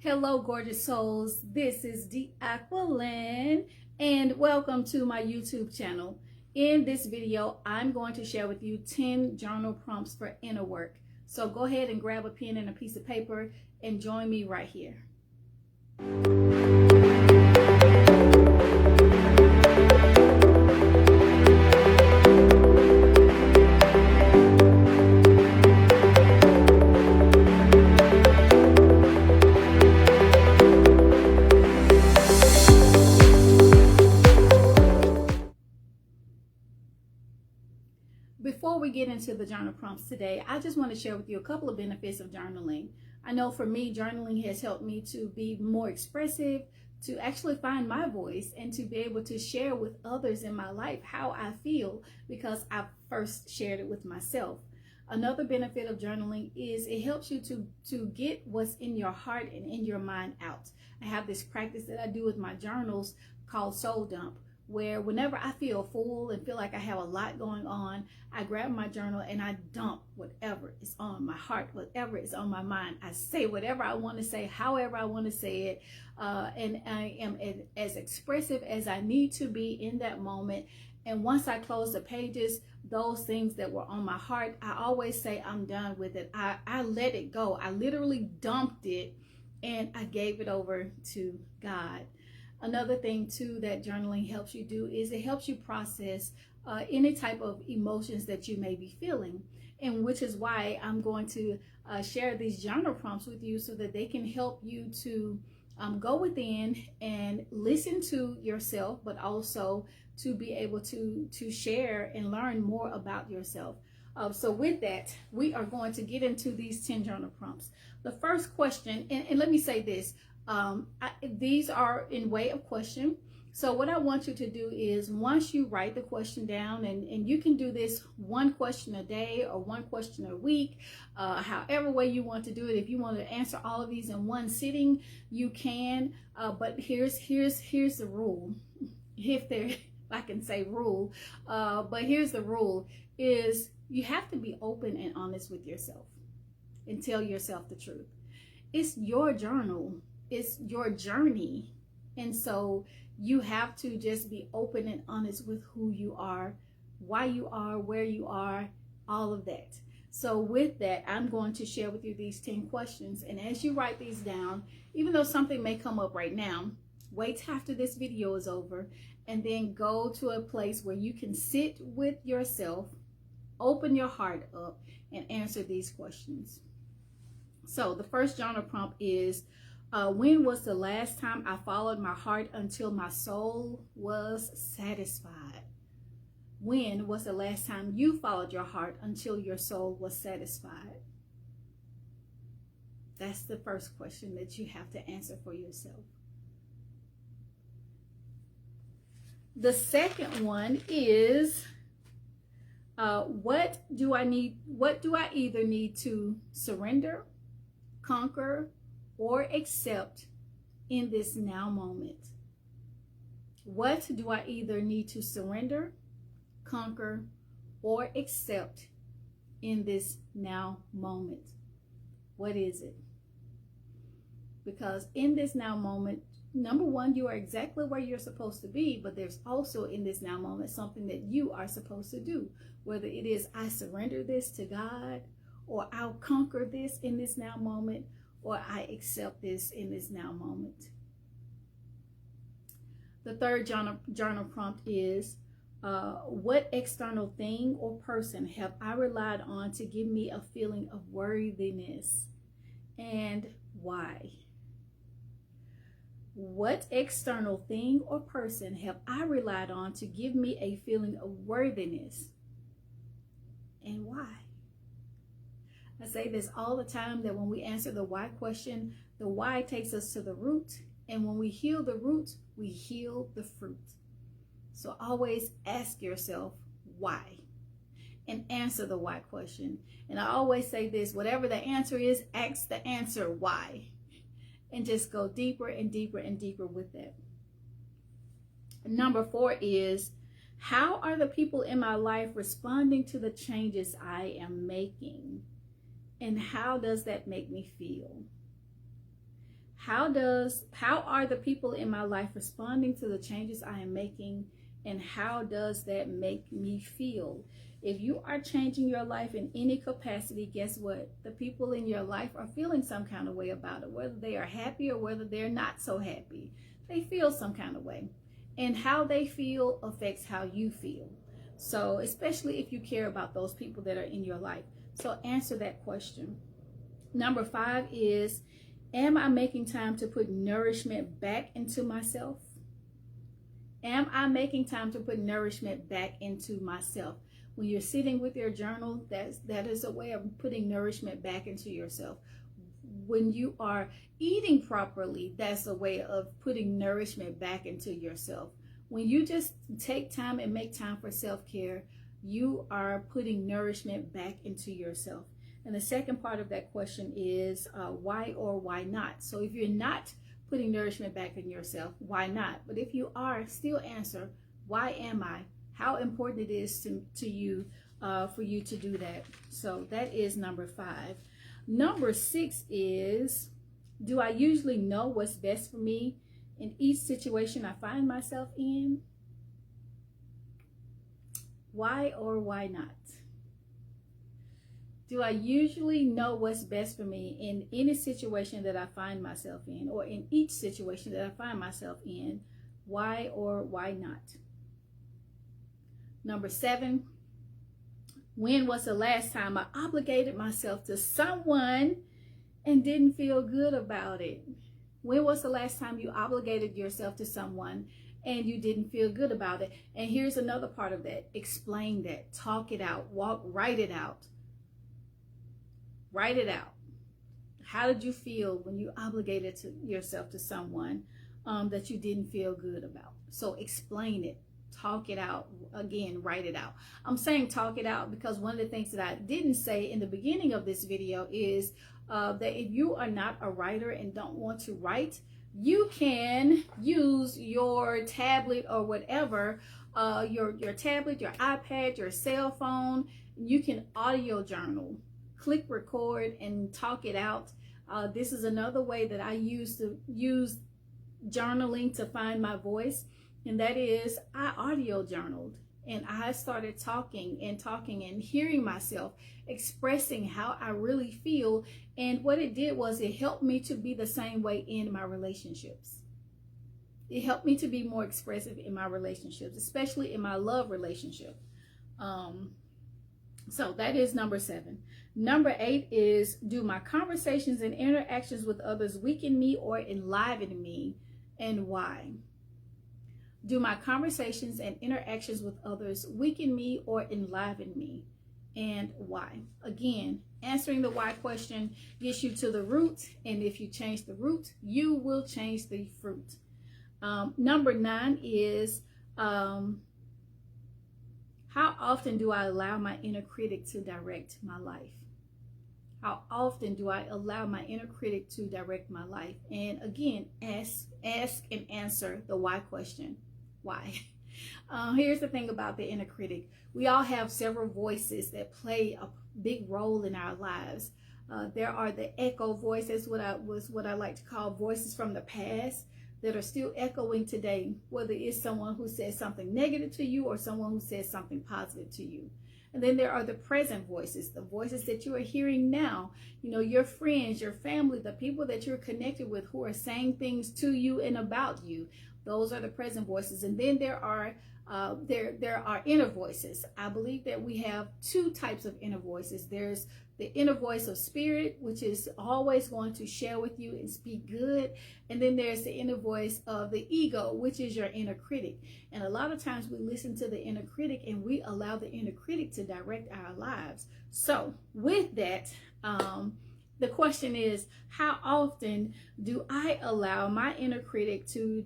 Hello, gorgeous souls. This is Aqualyn, and welcome to my YouTube channel. In this video, I'm going to share with you 10 journal prompts for inner work. So go ahead and grab a pen and a piece of paper and join me right here. Before we get into the journal prompts today, I just want to share with you a couple of benefits of journaling. I know for me, journaling has helped me to be more expressive, to actually find my voice, and to be able to share with others in my life how I feel because I first shared it with myself. Another benefit of journaling is it helps you to get what's in your heart and in your mind out. I have this practice that I do with my journals called soul dump, where whenever I feel full and feel like I have a lot going on, I grab my journal and I dump whatever is on my heart, whatever is on my mind. I say whatever I want to say, however I want to say it, and I am as expressive as I need to be in that moment. And once I close the pages, those things that were on my heart, I always say I'm done with it. I let it go. I literally dumped it and I gave it over to God. Another thing too that journaling helps you do is it helps you process any type of emotions that you may be feeling, and which is why I'm going to share these journal prompts with you so that they can help you to go within and listen to yourself, but also to be able to share and learn more about yourself. So with that, we are going to get into these 10 journal prompts. The first question, and let me say this, these are in way of question. So what I want you to do is once you write the question down, and you can do this one question a day or one question a week, however way you want to do it. If you want to answer all of these in one sitting, you can, but here's the rule. If I can say rule, but here's the rule is you have to be open and honest with yourself and tell yourself the truth. It's your journal. It's your journey. And so you have to just be open and honest with who you are, why you are, where you are, all of that. So with that, I'm going to share with you these 10 questions. And as you write these down, even though something may come up right now, wait after this video is over and then go to a place where you can sit with yourself, open your heart up, and answer these questions. So the first journal prompt is, when was the last time I followed my heart until my soul was satisfied? When was the last time you followed your heart until your soul was satisfied? That's the first question that you have to answer for yourself. The second one is, what do I either need to surrender, conquer, or accept in this now moment? What do I either need to surrender, conquer, or accept in this now moment? What is it? Because in this now moment, number one, you are exactly where you're supposed to be, but there's also in this now moment something that you are supposed to do. Whether it is I surrender this to God, or I'll conquer this in this now moment, or I accept this in this now moment. The third journal prompt is, what external thing or person have I relied on to give me a feeling of worthiness, and why? What external thing or person have I relied on to give me a feeling of worthiness, and why? I say this all the time, that when we answer the why question, the why takes us to the root. And when we heal the root, we heal the fruit. So always ask yourself why and answer the why question. And I always say this, whatever the answer is, ask the answer why. And just go deeper and deeper and deeper with that. Number 4 is, how are the people in my life responding to the changes I am making? And how does that make me feel? How are the people in my life responding to the changes I am making, and how does that make me feel? If you are changing your life in any capacity, guess what? The people in your life are feeling some kind of way about it, whether they are happy or whether they're not so happy. They feel some kind of way. And how they feel affects how you feel. So especially if you care about those people that are in your life. So answer that question. Number 5 is, am I making time to put nourishment back into myself? Am I making time to put nourishment back into myself? When you're sitting with your journal, that is a way of putting nourishment back into yourself. When you are eating properly, that's a way of putting nourishment back into yourself. When you just take time and make time for self-care, you are putting nourishment back into yourself. And the second part of that question is why or why not? So if you're not putting nourishment back in yourself, why not? But if you are, still answer, why am I? How important it is to you for you to do that. So that is number 5. Number 6 is, do I usually know what's best for me in each situation I find myself in? Why or why not? Do I usually know what's best for me in any situation that I find myself in, or in each situation that I find myself in? Why or why not? Number 7, when was the last time I obligated myself to someone and didn't feel good about it? When was the last time you obligated yourself to someone and you didn't feel good about it? And here's another part of that. Explain that. Talk it out. Write it out. Write it out. How did you feel when you obligated yourself to someone that you didn't feel good about? So explain it. Talk it out. Again, write it out. I'm saying talk it out because one of the things that I didn't say in the beginning of this video is that if you are not a writer and don't want to write, you can use your tablet or whatever, your tablet, your iPad, your cell phone. You can audio journal. Click record and talk it out. This is another way that I use journaling to find my voice. And that is, I audio journaled and I started talking and hearing myself expressing how I really feel. And what it did was it helped me to be the same way in my relationships. It helped me to be more expressive in my relationships, especially in my love relationship. So that is number 7. Number 8 is, do my conversations and interactions with others weaken me or enliven me, and why? Do my conversations and interactions with others weaken me or enliven me, and why? Again, answering the why question gets you to the root, and if you change the root, you will change the fruit. Number 9 is, how often do I allow my inner critic to direct my life? How often do I allow my inner critic to direct my life? And again, ask and answer the why question. Why? Here's the thing about the inner critic. We all have several voices that play a big role in our lives. There are the echo voices, what I like to call voices from the past that are still echoing today, whether it's someone who says something negative to you or someone who says something positive to you. And then there are the present voices, the voices that you are hearing now, your friends, your family, the people that you're connected with who are saying things to you and about you. Those are the present voices. And then there are inner voices. I believe that we have 2 types of inner voices. There's the inner voice of spirit, which is always going to share with you and speak good. And then there's the inner voice of the ego, which is your inner critic. And a lot of times we listen to the inner critic and we allow the inner critic to direct our lives. So with that, the question is, how often do I allow my inner critic to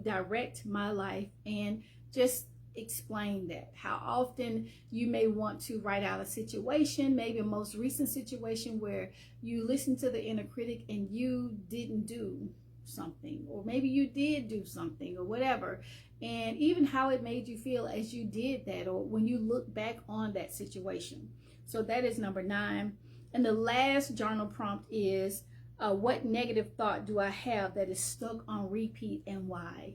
direct my life? And just explain that. How often you may want to write out a situation, maybe a most recent situation where you listened to the inner critic and you didn't do something, or maybe you did do something or whatever, and even how it made you feel as you did that, or when you look back on that situation. So that is number 9. And the last journal prompt is, What negative thought do I have that is stuck on repeat, and why?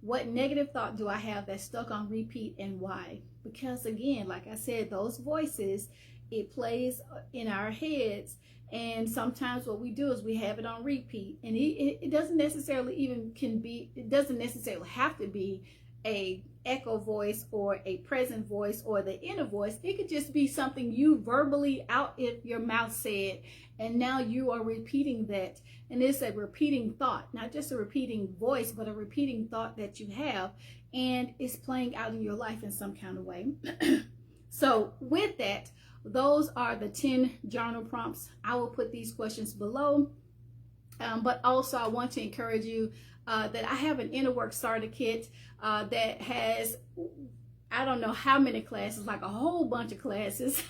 What negative thought do I have that's stuck on repeat, and why? Because again, like I said, those voices, it plays in our heads. And sometimes what we do is we have it on repeat, and it doesn't necessarily it doesn't necessarily have to be a echo voice or a present voice or the inner voice. It could just be something you verbally out if your mouth said, and now you are repeating that. And it's a repeating thought, not just a repeating voice, but a repeating thought that you have, and it's playing out in your life in some kind of way. So with that, those are the 10 journal prompts. I will put these questions below. But also I want to encourage you that I have an inner work starter kit that has, I don't know how many classes, like a whole bunch of classes,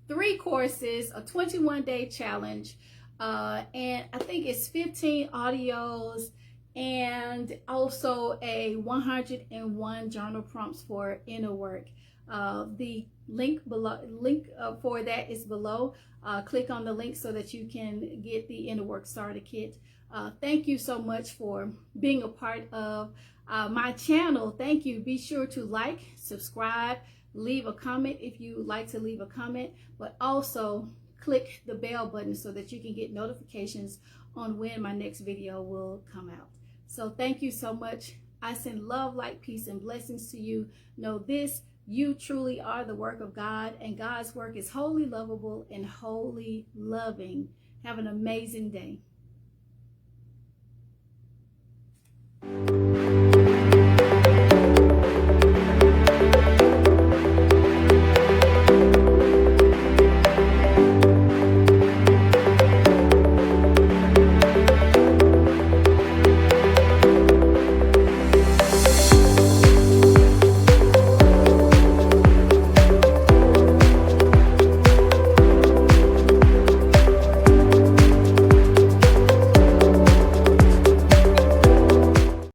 3 courses, a 21-day challenge, and I think it's 15 audios, and also a 101 journal prompts for inner work. The link for that is below. Click on the link so that you can get the inner work starter kit. Thank you so much for being a part of my channel. Thank you. Be sure to like, subscribe, leave a comment if you would like to leave a comment, but also click the bell button so that you can get notifications on when my next video will come out. So thank you so much. I send love, light, peace, and blessings to you. Know this: you truly are the work of God, and God's work is wholly lovable and wholly loving. Have an amazing day.